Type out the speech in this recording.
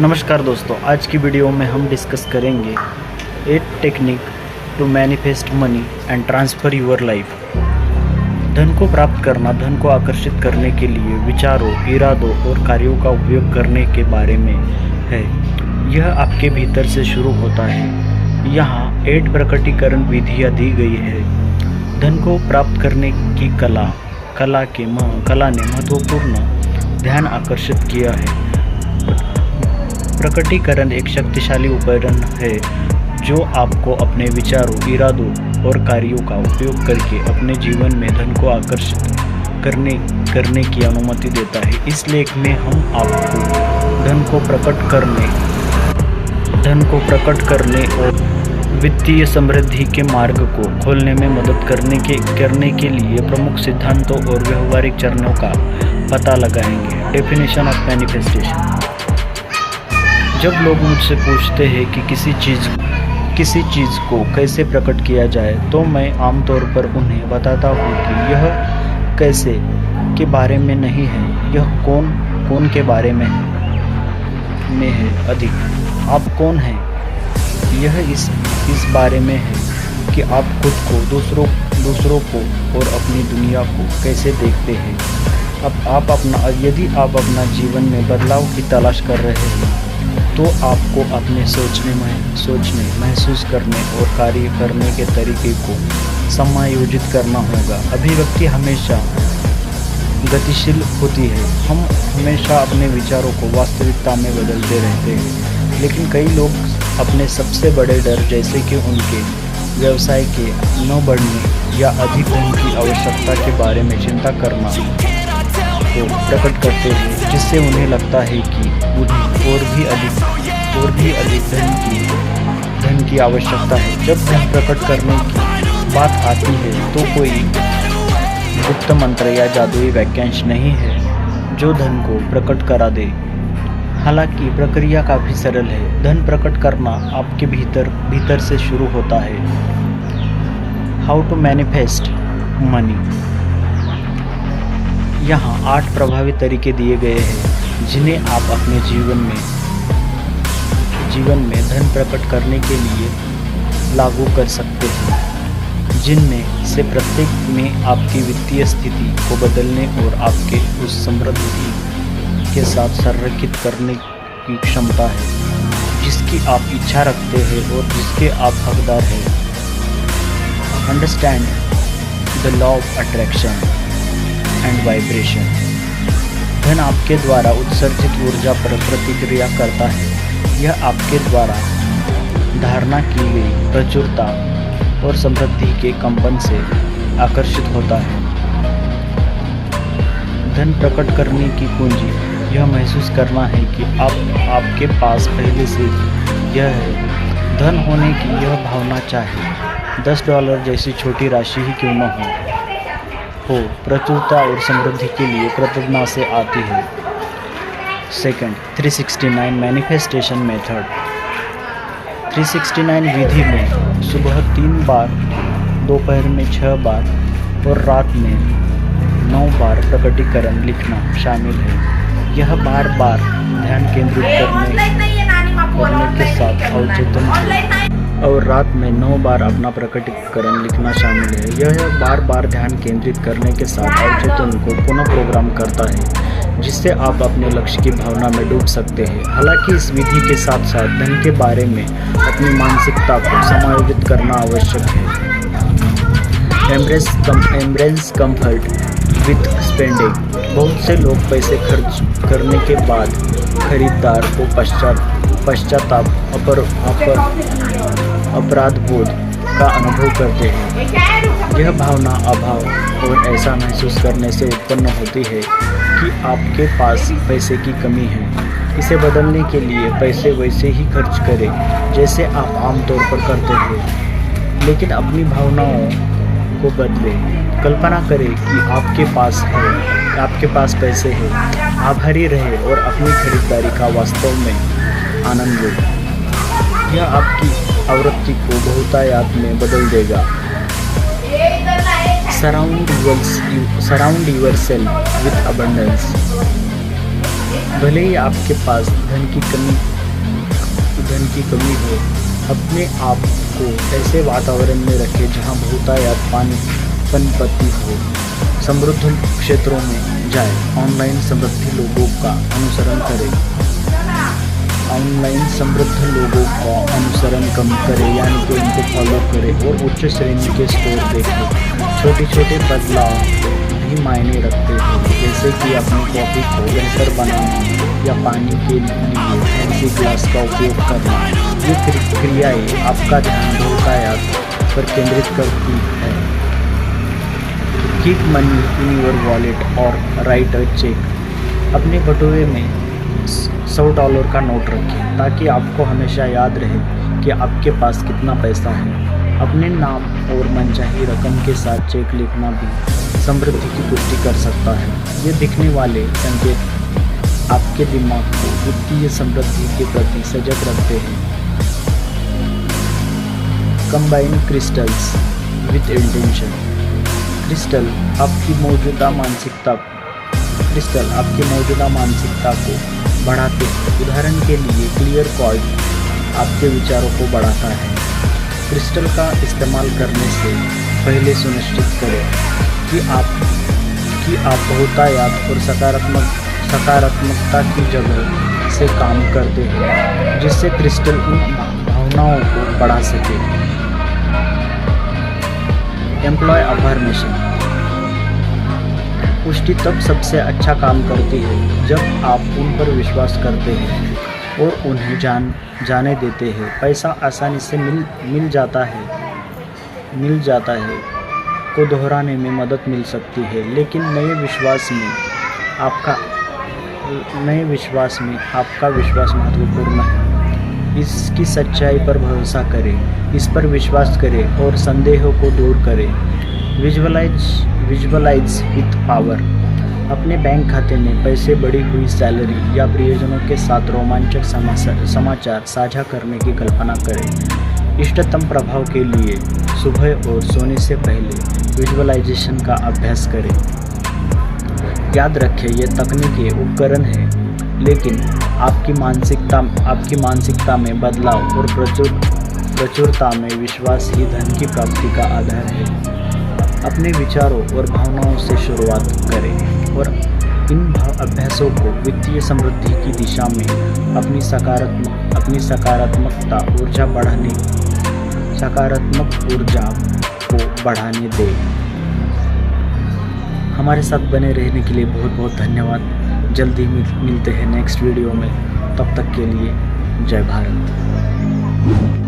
नमस्कार दोस्तों, आज की वीडियो में हम डिस्कस करेंगे 8 technique to manifest money and transfer your life. धन को प्राप्त करना, धन को आकर्षित करने के लिए विचारों, इरादों और कार्यों का उपयोग करने के बारे में है। यह आपके भीतर से शुरू होता है। यहाँ 8 प्रकटीकरण विधियाँ दी गई है। धन को प्राप्त करने की कला ने महत्वपूर्ण ध्यान आकर्षित किया है। प्रकटीकरण एक शक्तिशाली उपकरण है जो आपको अपने विचारों, इरादों और कार्यों का उपयोग करके अपने जीवन में धन को आकर्षित करने की अनुमति देता है। इस लेख में हम आपको धन को प्रकट करने और वित्तीय समृद्धि के मार्ग को खोलने में मदद करने के लिए प्रमुख सिद्धांतों और व्यवहारिक चरणों का पता लगाएंगे। Definition of manifestation. जब लोग मुझसे पूछते हैं कि किसी चीज़ को कैसे प्रकट किया जाए, तो मैं आमतौर पर उन्हें बताता हूँ कि यह कैसे के बारे में नहीं है, यह कौन के बारे में है अधिक। आप कौन हैं, यह इस बारे में है कि आप खुद को, दूसरों को और अपनी दुनिया को कैसे देखते हैं। यदि आप अपना जीवन में बदलाव की तलाश कर रहे हैं, तो आपको अपने सोचने, महसूस करने और कार्य करने के तरीके को समायोजित करना होगा। अभिव्यक्ति हमेशा गतिशील होती है। हम हमेशा अपने विचारों को वास्तविकता में बदलते रहते हैं, लेकिन कई लोग अपने सबसे बड़े डर, जैसे कि उनके व्यवसाय के न बढ़ने या अधिक धन की आवश्यकता के बारे में चिंता करना, को प्रकट करते हैं, जिससे उन्हें लगता है कि उन्हें और भी अधिक धन की आवश्यकता है। जब धन प्रकट करने की बात आती है, तो कोई गुप्त मंत्र या जादुई वाक्यांश नहीं है जो धन को प्रकट करा दे। हालांकि प्रक्रिया काफ़ी सरल है। धन प्रकट करना आपके भीतर से शुरू होता है। How to manifest money. यहाँ 8 प्रभावी तरीके दिए गए हैं जिन्हें आप अपने जीवन में धन प्रकट करने के लिए लागू कर सकते हैं, जिनमें से प्रत्येक में आपकी वित्तीय स्थिति को बदलने और आपके उस समृद्धि के साथ संरेखित करने की क्षमता है जिसकी आप इच्छा रखते हैं और जिसके आप हकदार हैं। Understand the law of attraction and vibration. धन आपके द्वारा उत्सर्जित ऊर्जा पर प्रतिक्रिया करता है। यह आपके द्वारा धारणा की गई प्रचुरता और समृद्धि के कंपन से आकर्षित होता है। धन प्रकट करने की कुंजी यह महसूस करना है कि आपके पास पहले से यह है। धन होने की यह भावना, चाहे $10 जैसी छोटी राशि ही क्यों न हो, प्रचुरता और समृद्धि के लिए कृतज्ञता से आती है। Second, 369 manifestation method. 369 विधि में सुबह 3 बार, दोपहर में 6 बार और रात में 9 बार प्रकटीकरण लिखना शामिल है। यह बार-बार ध्यान केंद्रित करने के साथ अवचेतन और रात में 9 बार अपना प्रकटीकरण लिखना शामिल है। यह बार-बार ध्यान केंद्रित करने के साथ अवचेतन को पुनः प्रोग्राम करता है, जिससे आप अपने लक्ष्य की भावना में डूब सकते हैं। हालांकि इस विधि के साथ साथ धन के बारे में अपनी मानसिकता को समायोजित करना आवश्यक है। Embrace comfort with spending. बहुत से लोग पैसे खर्च करने के बाद खरीदार को पश्चाताप, अपराध बोध का अनुभव करते हैं। यह भावना अभाव और ऐसा महसूस करने से उत्पन्न होती है कि आपके पास पैसे की कमी है। इसे बदलने के लिए पैसे वैसे ही खर्च करें जैसे आप आमतौर पर करते हैं, लेकिन अपनी भावनाओं को बदलें। कल्पना करें कि आपके पास पैसे हैं, आभारी रहें और अपनी खरीदारी का वास्तव में आनंद लें। यह आपकी आवृत्ति को बहुतायत में बदल देगा। Surround yourself with abundance. भले ही आपके पास धन की कमी हो, अपने आप को ऐसे वातावरण में रखें जहां बहुतायत पानी पनपती हो। समृद्ध क्षेत्रों में जाएं, ऑनलाइन समृद्ध लोगों का अनुसरण करें। ऑनलाइन समृद्ध लोगों का अनुसरण कम करें, यानी कि उनको फॉलो करें और उच्च श्रेणी के स्टोर देखें। छोटे छोटे बदलाव भी मायने रखते हैं, जैसे कि अपनी कॉफ़ी को बेहतर बनाना या पानी के लिए फैंसी ग्लास का उपयोग करना। ये क्रियाएं आपका ध्यान बहुतायत पर केंद्रित करती है। Keep money in your wallet और राइट अ चेक। अपने बटुए में $100 का नोट रखें ताकि आपको हमेशा याद रहे कि आपके पास कितना पैसा है। अपने नाम और मनचाही रकम के साथ चेक लिखना भी समृद्धि की पुष्टि कर सकता है। ये दिखने वाले संकेत आपके दिमाग को वित्तीय समृद्धि के प्रति सजग रखते हैं। Combine crystals with intention. Crystal आपकी मौजूदा मानसिकता को बढ़ाते हैं। उदाहरण के लिए क्लियर क्वार्ट्ज आपके विचारों को बढ़ाता है। क्रिस्टल का इस्तेमाल करने से पहले सुनिश्चित करें कि आप बहुतायत और सकारात्मकता की जगह से काम करते हैं, जिससे क्रिस्टल उन भावनाओं को बढ़ा सके। Employ affirmation. पुष्टि तब सबसे अच्छा काम करती है जब आप उन पर विश्वास करते हैं और उन्हें जाने देते हैं। पैसा आसानी से मिल जाता है को दोहराने में मदद मिल सकती है, लेकिन नए विश्वास में आपका विश्वास महत्वपूर्ण है। इसकी सच्चाई पर भरोसा करें, इस पर विश्वास करें और संदेहों को दूर करें। Visualize with power. अपने बैंक खाते में पैसे, बढ़ी हुई सैलरी या प्रियजनों के साथ रोमांचक समाचार साझा करने की कल्पना करें। इष्टतम प्रभाव के लिए सुबह और सोने से पहले विजुअलाइजेशन का अभ्यास करें। याद रखें, ये तकनीकी उपकरण हैं, लेकिन आपकी मानसिकता में बदलाव और प्रचुरता में विश्वास ही धन की प्राप्ति का आधार है। अपने विचारों और भावनाओं से शुरुआत करें और इन अभ्यासों को वित्तीय समृद्धि की दिशा में अपनी सकारात्मक ऊर्जा को बढ़ाने दें। हमारे साथ बने रहने के लिए बहुत बहुत धन्यवाद। जल्दी मिलते हैं नेक्स्ट वीडियो में। तब तक के लिए जय भारत।